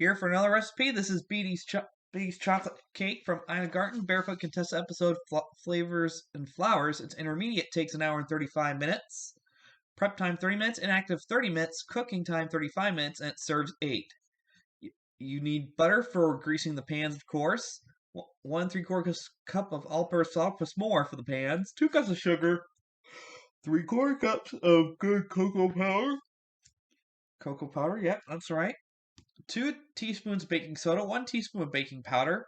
Here for another recipe. This is Beatty's chocolate cake from Garten. Barefoot contest episode flavors and flowers. It's intermediate. Takes an hour and 35 minutes. Prep time 30 minutes. Inactive 30 minutes. Cooking time 35 minutes. And it serves 8. You need butter for greasing the pans, of course. 1 3/4 cup of all-purpose flour plus more for the pans. 2 cups of sugar. 3/4 cups of good cocoa powder. Cocoa powder, yep, that's right. 2 teaspoons of baking soda, 1 teaspoon of baking powder,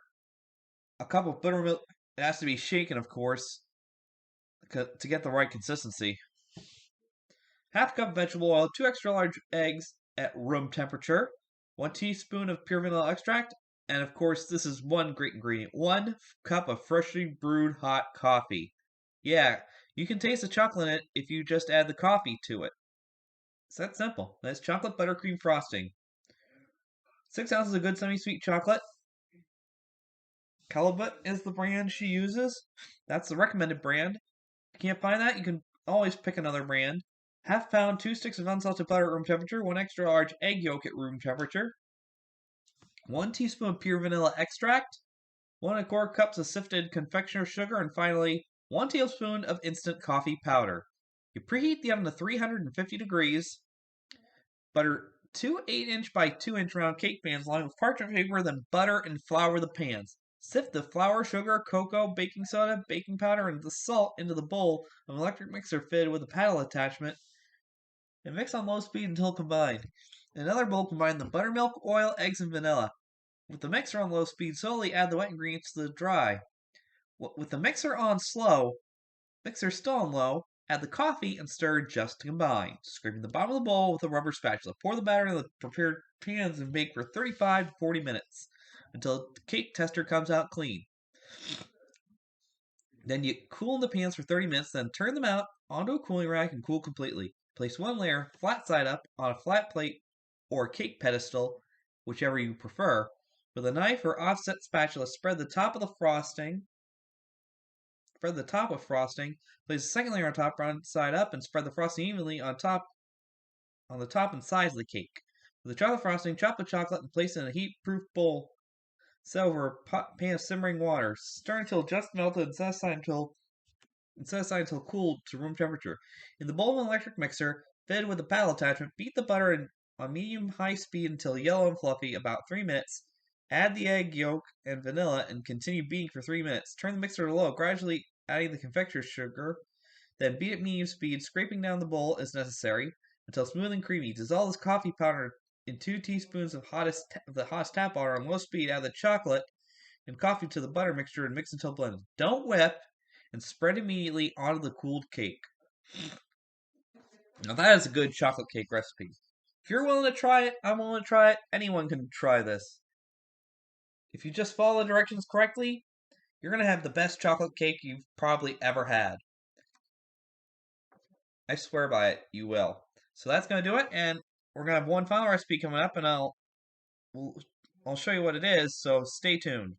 a cup of buttermilk. It has to be shaken, of course, to get the right consistency. Half cup of vegetable oil, 2 extra large eggs at room temperature, 1 teaspoon of pure vanilla extract, and of course, this is one great ingredient, 1 cup of freshly brewed hot coffee. Yeah, you can taste the chocolate in it if you just add the coffee to it. It's that simple. That's chocolate buttercream frosting. 6 ounces of good semi-sweet chocolate. Calibut is the brand she uses. That's the recommended brand. If you can't find that, you can always pick another brand. Half pound, 2 sticks of unsalted butter at room temperature, 1 extra large egg yolk at room temperature, 1 teaspoon of pure vanilla extract, 1 1/4 cups of sifted confectioner's sugar, and finally 1 tablespoon of instant coffee powder. You preheat the oven to 350 degrees. Butter 2 8-inch by 2-inch round cake pans lined with parchment paper, then butter and flour the pans. Sift the flour, sugar, cocoa, baking soda, baking powder, and the salt into the bowl of an electric mixer fitted with a paddle attachment and mix on low speed until combined. In another bowl, combine the buttermilk, oil, eggs, and vanilla. With the mixer on low speed, slowly add the wet ingredients to the dry. With the mixer still on low, add the coffee and stir just to combine. Scraping the bottom of the bowl with a rubber spatula. Pour the batter into the prepared pans and bake for 35 to 40 minutes until the cake tester comes out clean. Then you cool in the pans for 30 minutes, then turn them out onto a cooling rack and cool completely. Place one layer flat side up on a flat plate or cake pedestal, whichever you prefer. With a knife or offset spatula, spread the top with frosting. Place the second layer on top, round side up, and spread the frosting evenly on the top and sides of the cake. With the chocolate frosting, chop the chocolate and place it in a heat-proof bowl. Set over a pan of simmering water. Stir until just melted and set aside until cooled to room temperature. In the bowl of an electric mixer, fitted with a paddle attachment, beat the butter on medium-high speed until yellow and fluffy, about 3 minutes. Add the egg yolk and vanilla and continue beating for 3 minutes. Turn the mixer to low, gradually adding the confectioner's sugar. Then beat at medium speed, scraping down the bowl as necessary until smooth and creamy. Dissolve this coffee powder in 2 teaspoons of the hottest tap water on low speed. Add the chocolate and coffee to the butter mixture and mix until blended. Don't whip, and spread immediately onto the cooled cake. Now that is a good chocolate cake recipe. If you're willing to try it, I'm willing to try it. Anyone can try this. If you just follow the directions correctly, you're going to have the best chocolate cake you've probably ever had. I swear by it, you will. So that's going to do it, and we're going to have one final recipe coming up, and I'll show you what it is, so stay tuned.